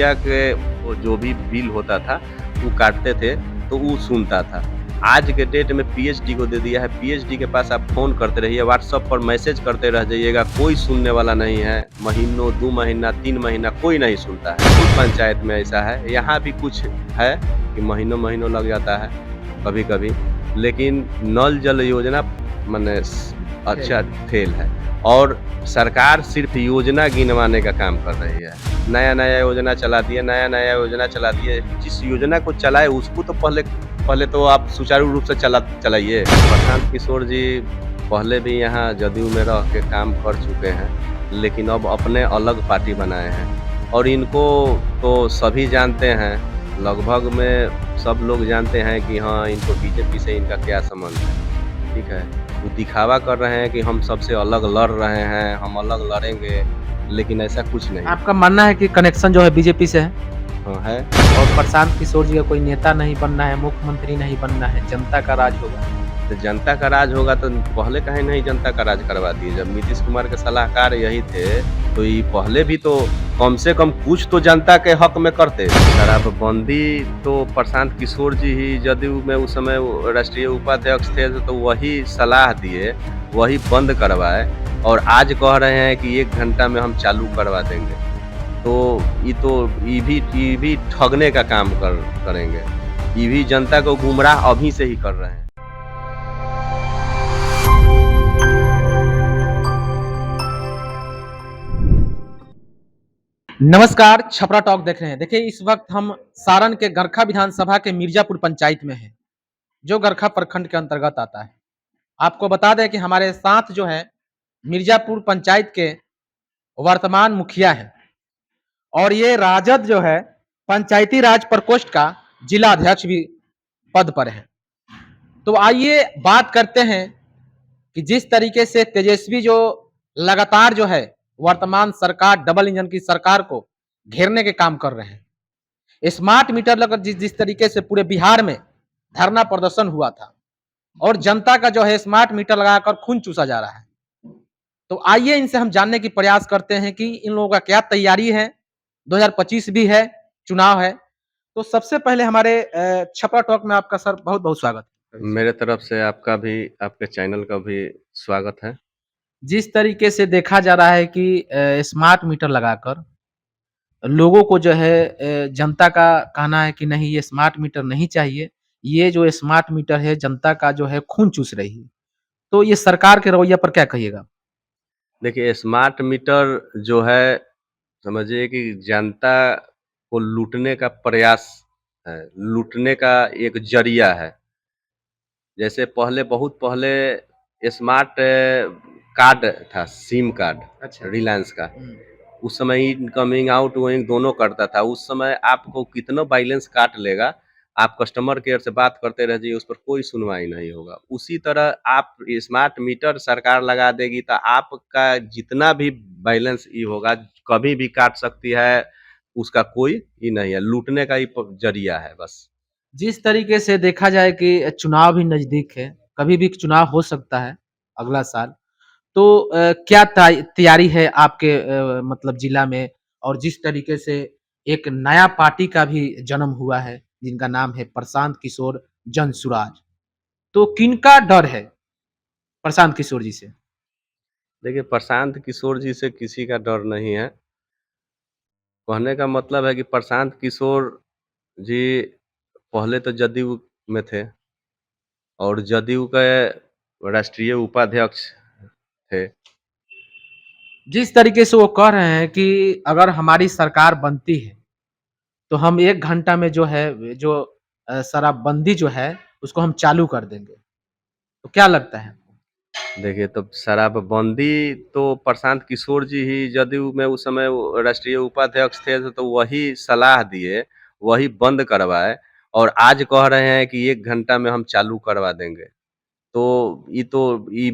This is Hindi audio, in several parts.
मुखिया के वो जो भी बिल होता था वो काटते थे तो वो सुनता था। आज के डेट में पीएचडी को दे दिया है, पीएचडी के पास आप फ़ोन करते रहिए, व्हाट्सएप पर मैसेज करते रह जाइएगा, कोई सुनने वाला नहीं है। महीनों, 2 महीना, 3 महीना कोई नहीं सुनता है। कुछ पंचायत में ऐसा है, यहाँ भी कुछ है कि महीनों-महीनों लग जाता है कभी-कभी, लेकिन नल जल योजना माने अच्छा फेल है और सरकार सिर्फ़ योजना गिनवाने का काम कर रही है। नया-नया योजना चला दिए, नया-नया योजना चला दिए। जिस योजना को चलाए उसको तो पहले तो आप सुचारू रूप से चलाइए। प्रशांत किशोर जी पहले भी यहाँ जदयू में रह के काम कर चुके हैं, लेकिन अब अपने अलग पार्टी बनाए हैं और इनको तो सभी जानते हैं, लगभग में सब लोग जानते हैं कि हाँ, इनको बीजेपी से इनका क्या संबंध है, ठीक है? वो दिखावा कर रहे हैं कि हम सबसे अलग लड़ रहे हैं, हम अलग लड़ेंगे, लेकिन ऐसा कुछ नहीं। आपका मानना है कि कनेक्शन जो है बीजेपी से है हाँ, है। और प्रशांत किशोर जी का कोई नेता नहीं बनना है, मुख्यमंत्री नहीं बनना है, जनता का राज होगा। तो जनता का राज होगा तो पहले काहे नहीं जनता का राज करवा दिए? जब नीतीश कुमार के सलाहकार यही थे, तो ये पहले भी तो कम से कम कुछ तो जनता के हक में करते। शराबबंदी तो प्रशांत किशोर जी ही जदयू में उस समय वो राष्ट्रीय उपाध्यक्ष थे, तो वही सलाह दिए, वही बंद करवाए और आज कह रहे हैं कि 1 घंटा में हम करवा देंगे। तो ये भी ठगने का काम करेंगे। ये भी जनता को गुमराह अभी से ही कर रहे हैं। नमस्कार, छपरा टॉक देख रहे हैं। देखिए, इस वक्त हम सारण के गरखा विधानसभा के मिर्जापुर पंचायत में हैं, जो गरखा प्रखंड के अंतर्गत आता है। आपको बता दें कि हमारे साथ जो है मिर्जापुर पंचायत के वर्तमान मुखिया हैं और ये राजद जो है पंचायती राज प्रकोष्ठ का जिला अध्यक्ष भी पद पर है। तो आइए बात करते हैं कि जिस तरीके से तेजस्वी जो लगातार जो है वर्तमान सरकार डबल इंजन की सरकार को घेरने के काम कर रहे हैं। स्मार्ट मीटर लगकर जिस तरीके से पूरे बिहार में धरना प्रदर्शन हुआ था और जनता का जो है स्मार्ट मीटर लगाकर खून चूसा जा रहा है। तो आइए इनसे हम जानने की प्रयास करते हैं कि इन लोगों का क्या तैयारी है। 2025 भी है, चुनाव है। तो सबसे पहले हमारे छपरा टॉक में आपका सर बहुत बहुत स्वागत है। मेरे तरफ से आपका भी, आपके चैनल का भी स्वागत है। जिस तरीके से देखा जा रहा है कि स्मार्ट मीटर लगाकर लोगों को जो है जनता का कहना है कि नहीं, ये स्मार्ट मीटर नहीं चाहिए, ये जो स्मार्ट मीटर है जनता का जो है खून चूस रही है। तो ये सरकार के रवैया पर क्या कहिएगा? देखिए, स्मार्ट मीटर जो है, समझिए कि जनता को लूटने का प्रयास है, लूटने का एक ज़रिया है। जैसे बहुत पहले स्मार्ट कार्ड था, सिम कार्ड, अच्छा। रिलायंस का। उस समय इनकमिंग, आउटगोइंग दोनों करता था। उस समय आपको कितना बैलेंस काट लेगा, आप कस्टमर केयर से बात करते रह जाइए, उस पर कोई सुनवाई नहीं होगा। उसी तरह आप स्मार्ट मीटर सरकार लगा देगी तो आपका जितना भी बैलेंस होगा, कभी भी काट सकती है, उसका कोई नहीं है, लूटने का ही ज़रिया है बस। जिस तरीके से देखा जाए कि चुनाव भी नज़दीक है, कभी भी चुनाव हो सकता है अगला साल। तो क्या तैयारी है आपके मतलब जिला में? और जिस तरीके से एक नया पार्टी का भी जन्म हुआ है, जिनका नाम है प्रशांत किशोर जनसुराज। तो किनका डर है प्रशांत किशोर जी से? देखिए, प्रशांत किशोर जी से किसी का डर नहीं है। कहने का मतलब है कि प्रशांत किशोर जी पहले तो जदयू में थे और जदयू के राष्ट्रीय उपाध्यक्ष थे। जिस तरीके से वो कह रहे हैं कि अगर हमारी सरकार बनती है, तो हम 1 घंटा में जो है जो शराबबंदी जो है उसको हम चालू कर देंगे। तो क्या लगता है? देखिए, तो शराबबंदी तो प्रशांत किशोर जी ही जदयू में उस समय वो राष्ट्रीय उपाध्यक्ष थे, तो वही सलाह दिए, वही बंद करवाए और आज कह रहे हैं कि 1 घंटा में हम चालू करवा देंगे। तो ये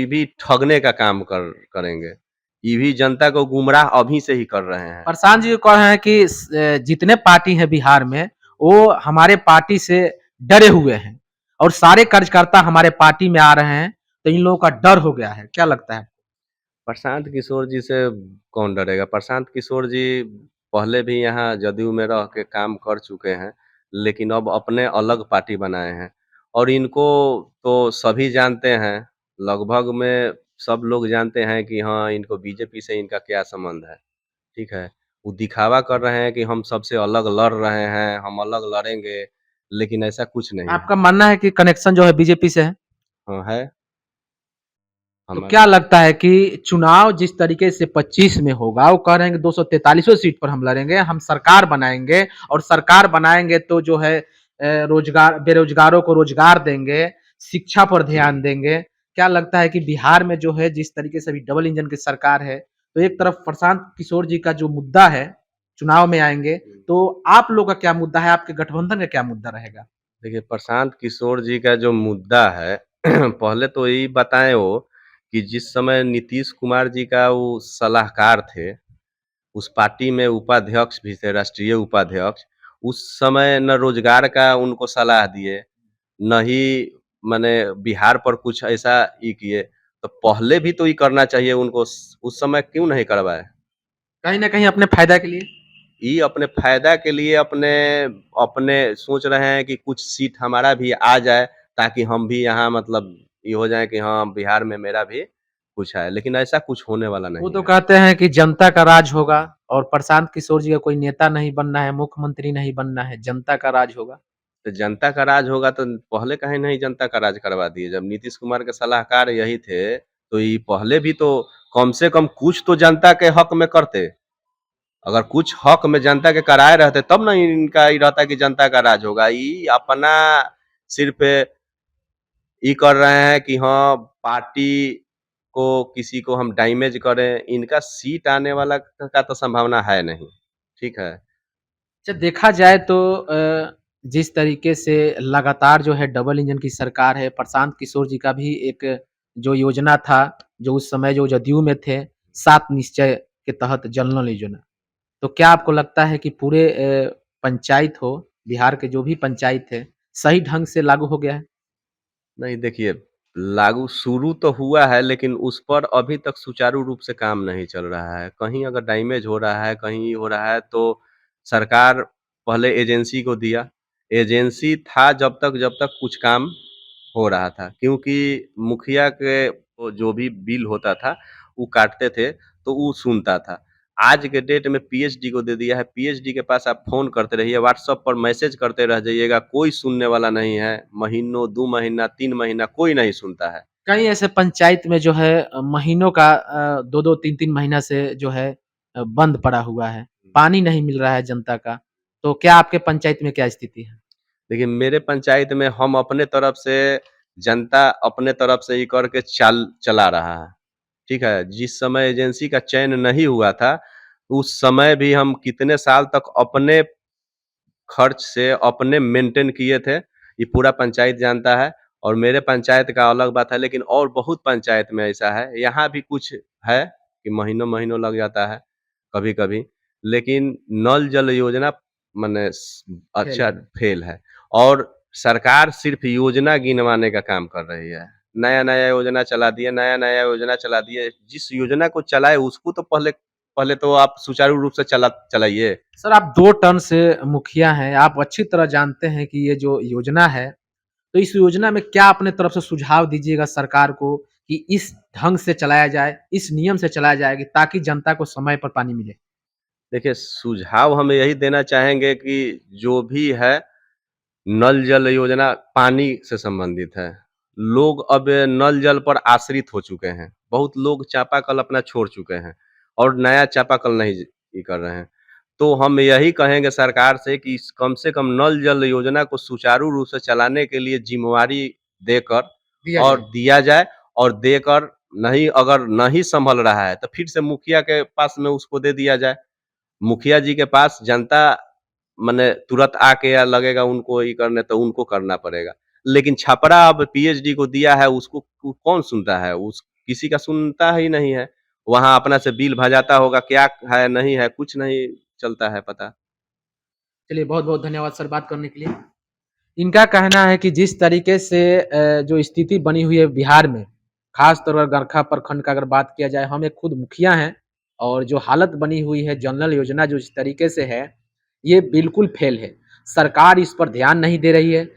भी ठगने का काम करेंगे। ये भी जनता को गुमराह अभी से ही कर रहे हैं। प्रशांत जी कह रहे हैं कि जितने पार्टी हैं बिहार में, वो हमारे पार्टी से डरे हुए हैं और सारे कार्यकर्ता हमारे पार्टी में आ रहे हैं, तो इन लोगों का डर हो गया है। क्या लगता है? प्रशांत किशोर जी से कौन डरेगा? प्रशांत किशोर जी पहले भी यहाँ जदयू में रह के काम कर चुके हैं, लेकिन अब अपने अलग पार्टी बनाए हैं और इनको तो सभी जानते हैं, लगभग में सब लोग जानते हैं कि हाँ, इनको बीजेपी से इनका क्या संबंध है, ठीक है? वो दिखावा कर रहे हैं कि हम सबसे अलग लड़ रहे हैं, हम अलग लड़ेंगे, लेकिन ऐसा कुछ नहीं है। आपका मानना है कि कनेक्शन जो है बीजेपी से है? हाँ, है तो हमारा। क्या लगता है कि चुनाव जिस तरीके से 25 में होगा, वो कह रहे हैं कि 243 सीट पर हम लड़ेंगे, हम सरकार बनाएँगे और सरकार बनाएँगे तो जो है रोजगार बेरोजगारों को रोजगार देंगे, शिक्षा पर ध्यान देंगे। क्या लगता है कि बिहार में जो है जिस तरीके से अभी डबल इंजन की सरकार है, तो एक तरफ प्रशांत किशोर जी का जो मुद्दा है, चुनाव में आएँगे, तो आप लोग का क्या मुद्दा है? आपके गठबंधन का क्या मुद्दा रहेगा? देखिए, प्रशांत किशोर जी का जो मुद्दा है पहले तो यही बताएँ वो कि जिस समय नीतीश कुमार जी का वो सलाहकार थे, उस पार्टी में उपाध्यक्ष भी थे, राष्ट्रीय उपाध्यक्ष, उस समय न रोज़गार का उनको सलाह दिए, न ही माने बिहार पर कुछ ऐसा ये किए, तो पहले भी तो ये करना चाहिए उनको उस समय क्यों नहीं करवाए? कहीं न कहीं अपने फ़ायदा के लिए? ये अपने फ़ायदा के लिए अपने अपने सोच रहे हैं कि कुछ सीट हमारा भी आ जाए, ताकि हम भी यहाँ मतलब ये हो जाए कि हाँ, बिहार में मेरा भी कुछ है, लेकिन ऐसा कुछ होने वाला वो नहीं तो है। कहते हैं कि जनता का राज होगा और प्रशांत किशोर जी का कोई नेता नहीं बनना है, मुख्यमंत्री नहीं बनना है, जनता का राज होगा। तो जनता का राज होगा तो पहले काहे नहीं जनता का राज करवा दिए? जब नीतीश कुमार के सलाहकार यही थे, तो ये पहले भी तो कम से कम कुछ तो जनता के हक में करते। अगर कुछ हक में जनता के कराए रहते तब ना इनका ये रहता कि जनता का राज होगा। ये अपना सिर्फ़ ये कर रहे हैं कि हाँ, पार्टी को किसी को हम डैमेज करें, इनका सीट आने वाला का तो संभावना है नहीं, ठीक है? अच्छा देखा जाए तो जिस तरीके से लगातार जो है डबल इंजन की सरकार है, प्रशांत किशोर जी का भी एक जो योजना था, जो उस समय जो जदयू में थे, 7 निश्चय के तहत जल नल योजना। तो क्या आपको लगता है कि पूरे पंचायत हो, बिहार के जो भी पंचायत है, सही ढंग से लागू हो गया है? नहीं देखिए, लागू शुरू तो हुआ है लेकिन उस पर अभी तक सुचारू रूप से काम नहीं चल रहा है। कहीं अगर डैमेज हो रहा है, कहीं ये हो रहा है तो सरकार पहले एजेंसी को दिया। एजेंसी था जब तक कुछ काम हो रहा था। क्योंकि मुखिया के वो जो भी बिल होता था, वो काटते थे तो वो सुनता था। आज के डेट में पीएचडी को दे दिया है, पीएचडी के पास आप फ़ोन करते रहिए, व्हाट्सएप पर मैसेज करते रह जाइएगा, कोई सुनने वाला नहीं है। महीनों, 2 महीना, 3 महीना कोई नहीं सुनता है। कई ऐसे पंचायत में जो है महीनों का 2-2 3-3 महीना से जो है बंद पड़ा हुआ है। पानी नहीं मिल रहा है जनता का। तो क्या आपके पंचायत में क्या स्थिति है? देखिए मेरे पंचायत में हम अपने तरफ से जनता अपने तरफ से ही करके चला रहा है, ठीक है? जिस समय एजेंसी का चयन नहीं हुआ था, उस समय भी हम कितने साल तक अपने खर्च से अपने मेंटेन किए थे, ये पूरा पंचायत जानता है और मेरे पंचायत का अलग बात है लेकिन और बहुत पंचायत में ऐसा है। यहाँ भी कुछ है कि महीनों-महीनों लग जाता है, कभी-कभी। लेकिन नल जल योजना माने फेल अच्छा है। फ़ेल है और सरकार सिर्फ़ योजना गिनवाने का काम कर रही है। नया-नया योजना चला दिए, नया-नया योजना चला दिए। जिस योजना को चलाए उसको तो पहले पहले तो आप सुचारू रूप से चलाइए। सर आप 2 टर्म से मुखिया हैं, आप अच्छी तरह जानते हैं कि ये जो योजना है, तो इस योजना में क्या अपने तरफ से सुझाव दीजिएगा सरकार को कि इस ढंग से चलाया जाए, इस नियम से चलाया जाए कि ताकि जनता को समय पर पानी मिले? देखिए, सुझाव हम यही देना चाहेंगे कि जो भी है, नल जल योजना पानी से संबंधित है। लोग अब नल जल पर आश्रित हो चुके हैं। बहुत लोग चापाकल अपना छोड़ चुके हैं और नया चापाकल नहीं ये कर रहे हैं। तो हम यही कहेंगे सरकार से कि कम से कम नल जल योजना को सुचारू रूप से चलाने के लिए ज़िम्मेवारी देकर दिया और जाए। दिया जाए और देकर नहीं अगर नहीं सँभल रहा है, तो फिर से मुखिया के पास में उसको दे दिया जाए। मुखिया जी के पास जनता मने तुरंत आके या लगेगा उनको ये करने तो उनको करना पड़ेगा। लेकिन छपरा अब पीएचडी को दिया है उसको कौन सुनता है? उस किसी का सुनता ही नहीं है। वहाँ अपना से बिल भजाता होगा, क्या है नहीं है, कुछ नहीं चलता है पता। चलिए बहुत-बहुत धन्यवाद सर बात करने के लिए। इनका कहना है कि जिस तरीके से जो स्थिति बनी हुई है बिहार में, ख़ास तौर पर गरखा प्रखंड का अगर बात किया जाए, हम एक खुद मुखिया हैं और जो हालत बनी हुई है जनरल योजना जो इस तरीके से है, ये बिल्कुल फेल है। सरकार इस पर ध्यान नहीं दे रही है।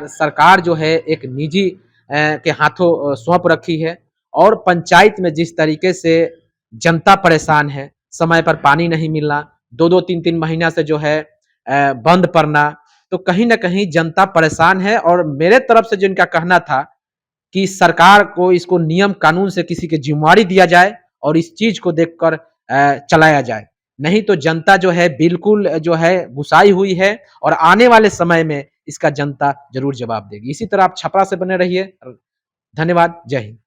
सरकार जो है एक निजी के हाथों सौंप रखी है और पंचायत में जिस तरीके से जनता परेशान है, समय पर पानी नहीं मिलना, 2-2 3-3 महीना से जो है बंद पड़ना, तो कहीं न कहीं जनता परेशान है और मेरे तरफ से जो इनका कहना था कि सरकार को इसको नियम कानून से किसी की ज़िम्मेवारी दिया जाए और इस चीज़ को देखकर चलाया जाए। नहीं तो जनता जो है बिल्कुल जो है गुस्साई हुई है और आने वाले समय में इसका जनता ज़रूर जवाब देगी। इसी तरह आप छपरा से बने रहिए। धन्यवाद। जय हिंद।